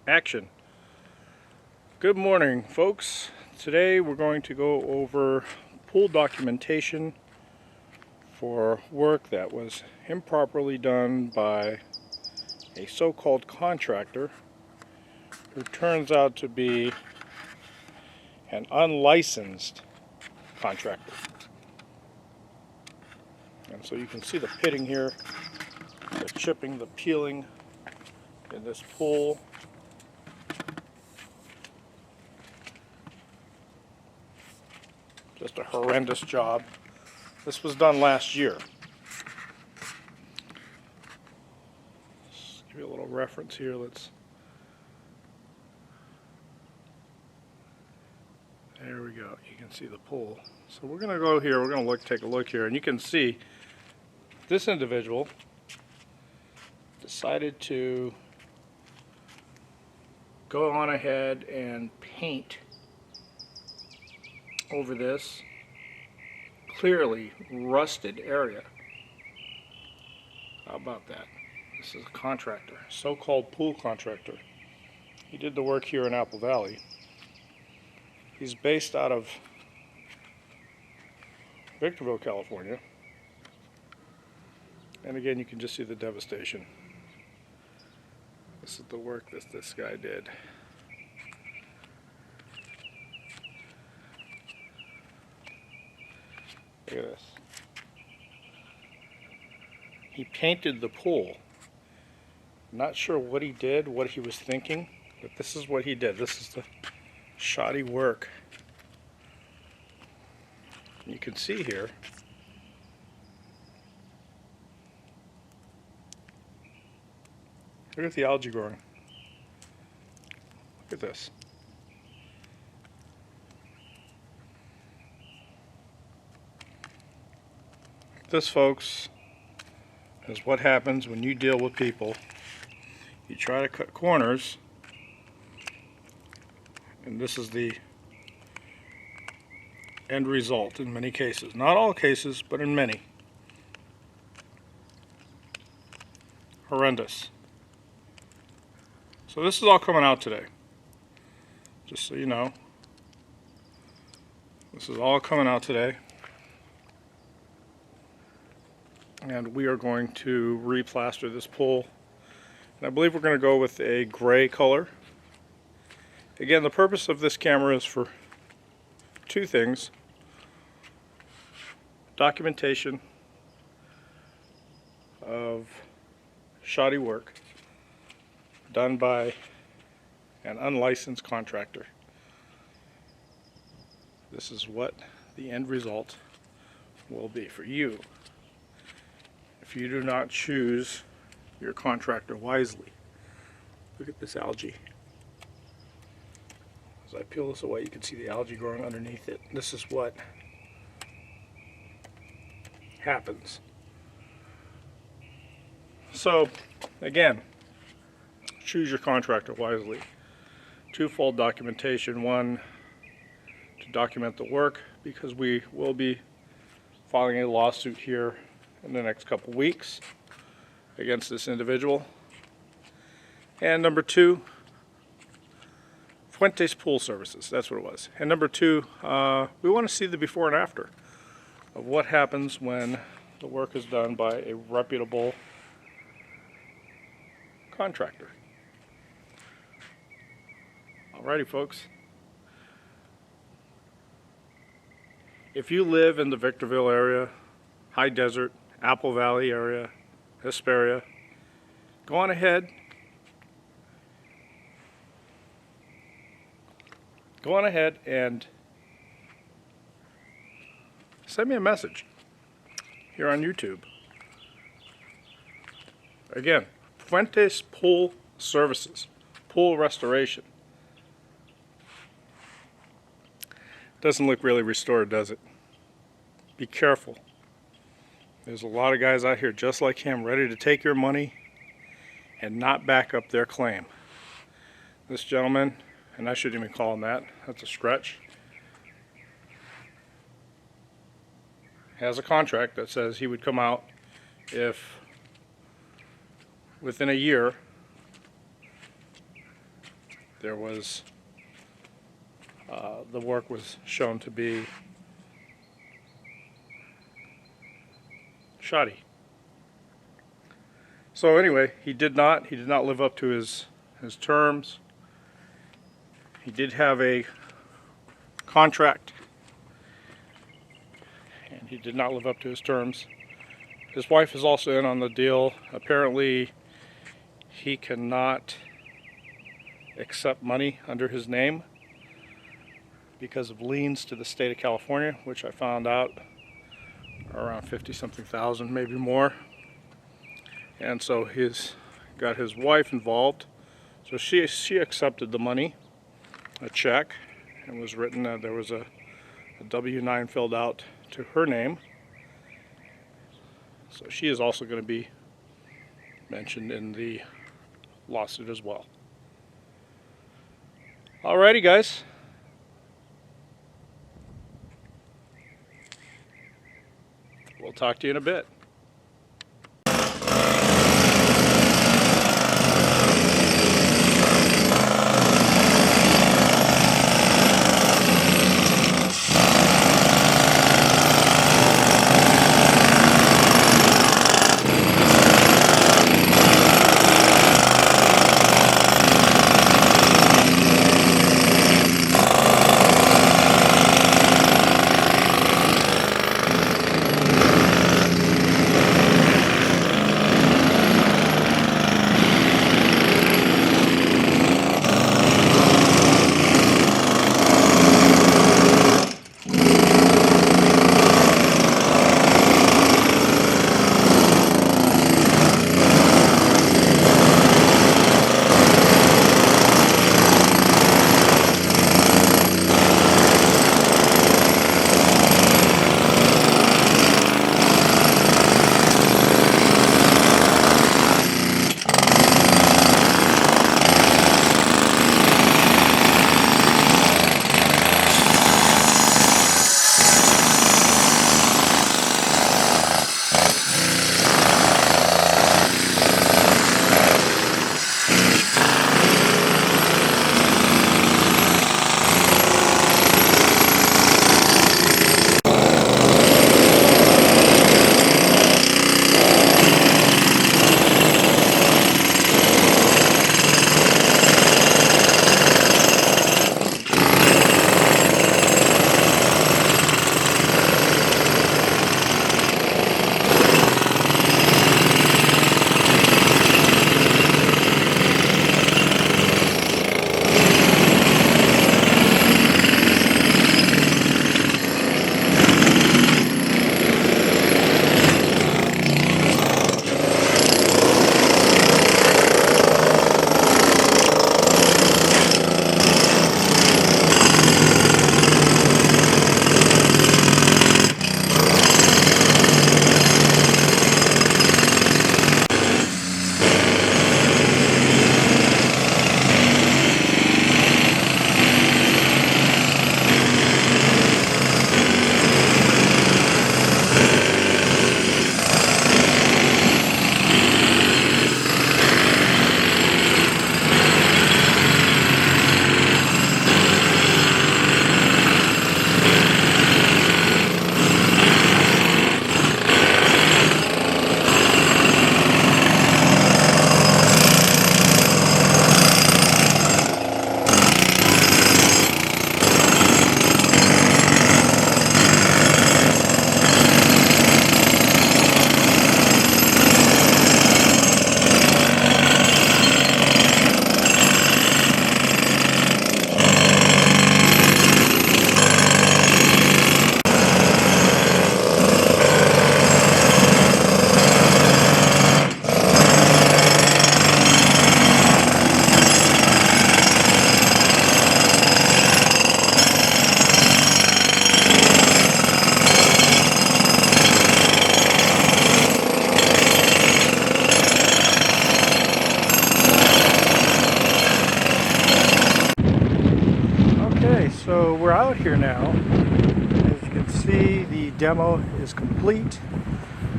Action. Good morning, folks. Today we're going to go over pool documentation for work that was improperly done by a so-called contractor who turns out to be an unlicensed contractor. And so you can see the pitting here, the chipping, the peeling in this pool. Just a horrendous job. This was done last year. Let's give you a little reference here. There we go. You can see the pool. So we're going to go here. We're going to take a look here, and you can see this individual decided to go on ahead and paint over this clearly rusted area. How about that? This is a contractor, so-called pool contractor. He did the work here in Apple Valley. He's based out of Victorville, California. And again, you can just see the devastation. This is the work that this guy did. Look at this. He painted the pool. Not sure what he did, what he was thinking, but this is what he did. This is the shoddy work. You can see here look at the algae growing. Look at this. This, folks, is what happens when you deal with people. You try to cut corners, and this is the end result in many cases. Not all cases, but in many. Horrendous. So this is all coming out today. Just so you know. This is all coming out today. And we are going to replaster this pool. And I believe we're going to go with a gray color. Again, the purpose of this camera is for two things. Documentation of shoddy work done by an unlicensed contractor. This is what the end result will be for you if you do not choose your contractor wisely. Look at this algae. As I peel this away, you can see the algae growing underneath it. This is what happens. So, again, choose your contractor wisely. Twofold documentation. One, to document the work, because we will be filing a lawsuit here in the next couple weeks against this individual. And number two, Fuentes Pool Services, that's what it was. And number two, we want to see the before and after of what happens when the work is done by a reputable contractor. Alrighty, folks. If you live in the Victorville area, High Desert, Apple Valley area, Hesperia, go on ahead. Go on ahead and send me a message here on YouTube. Again, Fuentes Pool Services, pool restoration. Doesn't look really restored, does it? Be careful. There's a lot of guys out here just like him, ready to take your money and not back up their claim. This gentleman, and I shouldn't even call him that, that's a stretch, has a contract that says he would come out if within a year there was the work was shown to be shoddy. So anyway, he did not live up to his terms. He did have a contract, and he did not live up to his terms. His wife is also in on the deal. Apparently, he cannot accept money under his name because of liens to the state of California, which I found out are around 50-something thousand, maybe more. And so he's got his wife involved. So she accepted the money, a check, and was written. There was a W-9 filled out to her name. So she is also going to be mentioned in the lawsuit as well. Alrighty, guys. We'll talk to you in a bit. So we're out here now. As you can see, the demo is complete.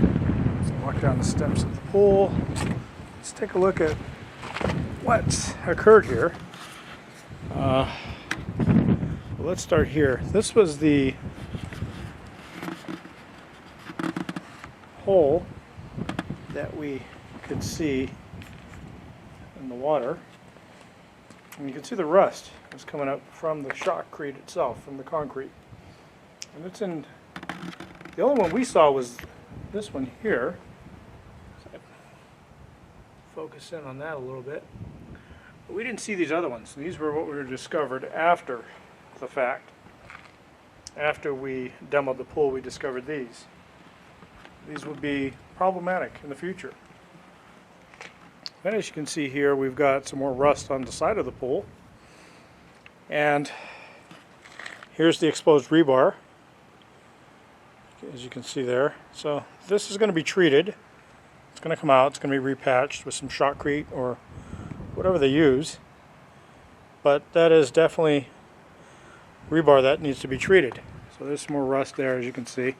Let's walk down the steps of the pool. Let's take a look at what's occurred here. Let's start here. This was the hole that we could see in the water. And you can see the rust is coming up from the shotcrete itself, from the concrete. And it's in, the only one we saw was this one here. So focus in on that a little bit. But we didn't see these other ones. These were what were discovered after the fact. After we demoed the pool, we discovered these. These would be problematic in the future. And as you can see here, we've got some more rust on the side of the pool. And here's the exposed rebar, as you can see there. So this is going to be treated. It's going to come out. It's going to be repatched with some shotcrete or whatever they use. But that is definitely rebar that needs to be treated. So there's some more rust there, as you can see.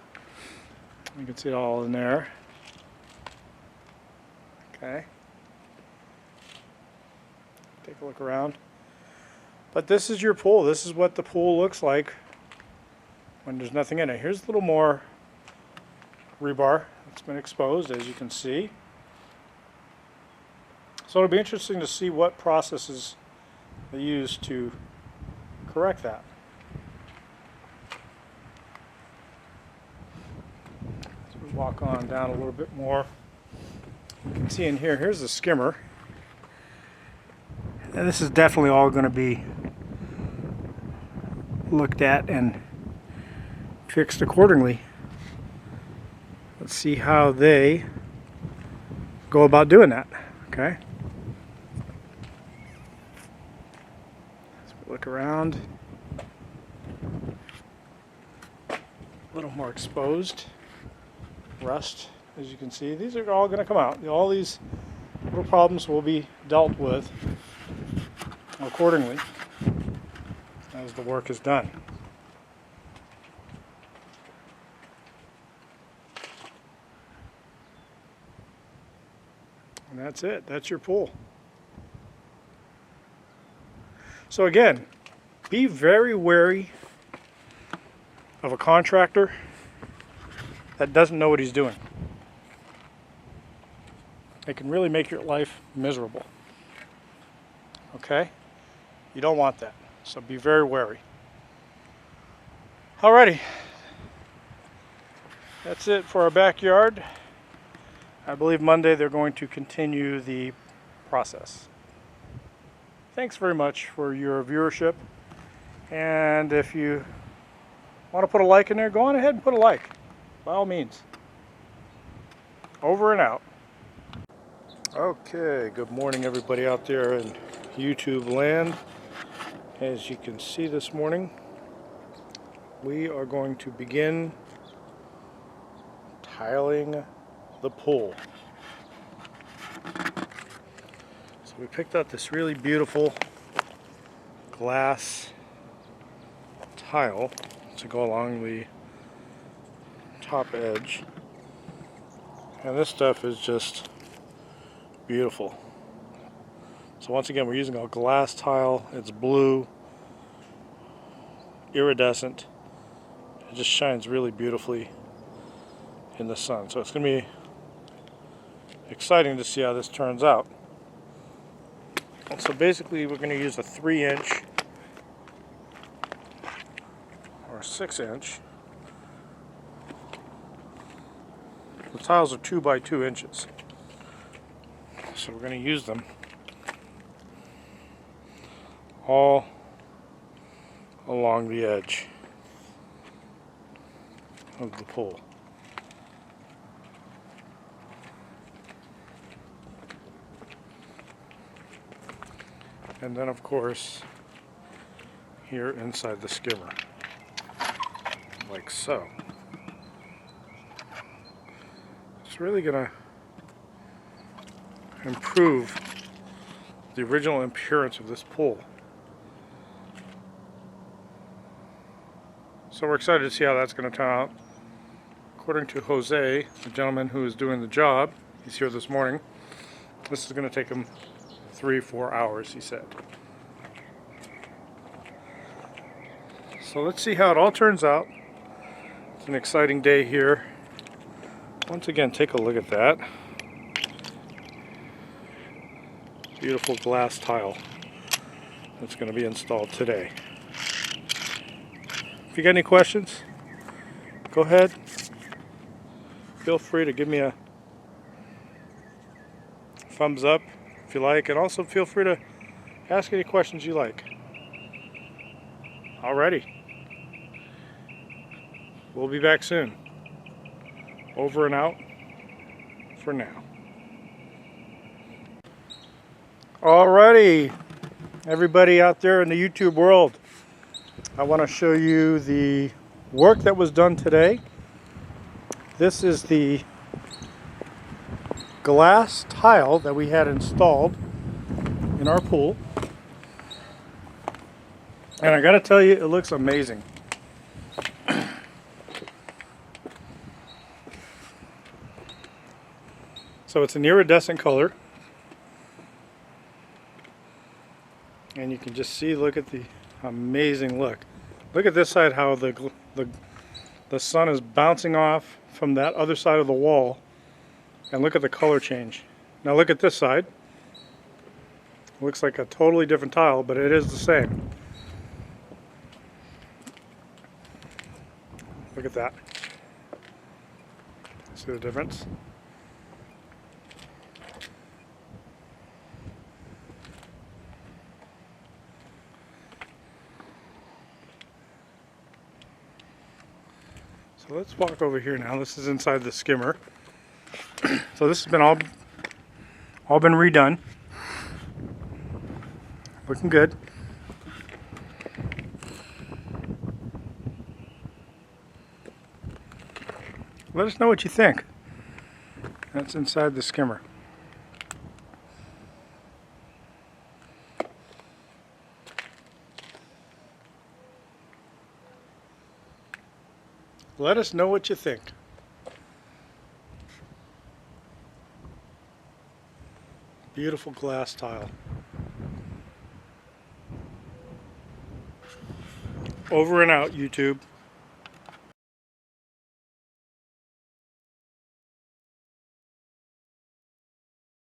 You can see it all in there. Okay. Take a look around. But this is your pool. This is what the pool looks like when there's nothing in it. Here's a little more rebar that's been exposed, as you can see. So it'll be interesting to see what processes they use to correct that. So we walk on down a little bit more. You can see in here, here's the skimmer. And this is definitely all going to be looked at and fixed accordingly. Let's see how they go about doing that. Okay. Let's look around. A little more exposed. Rust, as you can see. These are all going to come out. All these little problems will be dealt with accordingly as the work is done. And that's it. That's your pool. So again, be very wary of a contractor that doesn't know what he's doing. It can really make your life miserable. Okay? You don't want that. So be very wary. Alrighty. That's it for our backyard. I believe Monday they're going to continue the process. Thanks very much for your viewership. And if you want to put a like in there, go on ahead and put a like. By all means. Over and out. Okay, good morning everybody out there in YouTube land. As you can see this morning, we are going to begin tiling the pool. So we picked out this really beautiful glass tile to go along the top edge, and this stuff is just beautiful. So once again, we're using a glass tile. It's blue, iridescent. It just shines really beautifully in the sun. So it's going to be exciting to see how this turns out. And so basically we're going to use a 3-inch or 6-inch. The tiles are 2 by 2 inches. So we're going to use them all along the edge of the pool. And then of course here inside the skimmer, like so. It's really gonna improve the original appearance of this pool. So we're excited to see how that's going to turn out. According to Jose, the gentleman who is doing the job, he's here this morning, this is going to take him 3-4 hours, he said. So let's see how it all turns out. It's an exciting day here. Once again, take a look at that. Beautiful glass tile that's going to be installed today. If you got any questions, go ahead. Feel free to give me a thumbs up if you like, and also feel free to ask any questions you like. Alrighty. We'll be back soon. Over and out for now. Alrighty, everybody out there in the YouTube world, I want to show you the work that was done today. This is the glass tile that we had installed in our pool. And I gotta tell you, it looks amazing. So it's an iridescent color. And you can just see, look at the amazing look. Look at this side, how the sun is bouncing off from that other side of the wall. And look at the color change. Now look at this side. It looks like a totally different tile, but it is the same. Look at that. See the difference? So let's walk over here now. This is inside the skimmer. So this has been all been redone. Looking good. Let us know what you think. That's inside the skimmer. Let us know what you think. Beautiful glass tile. Over and out, YouTube.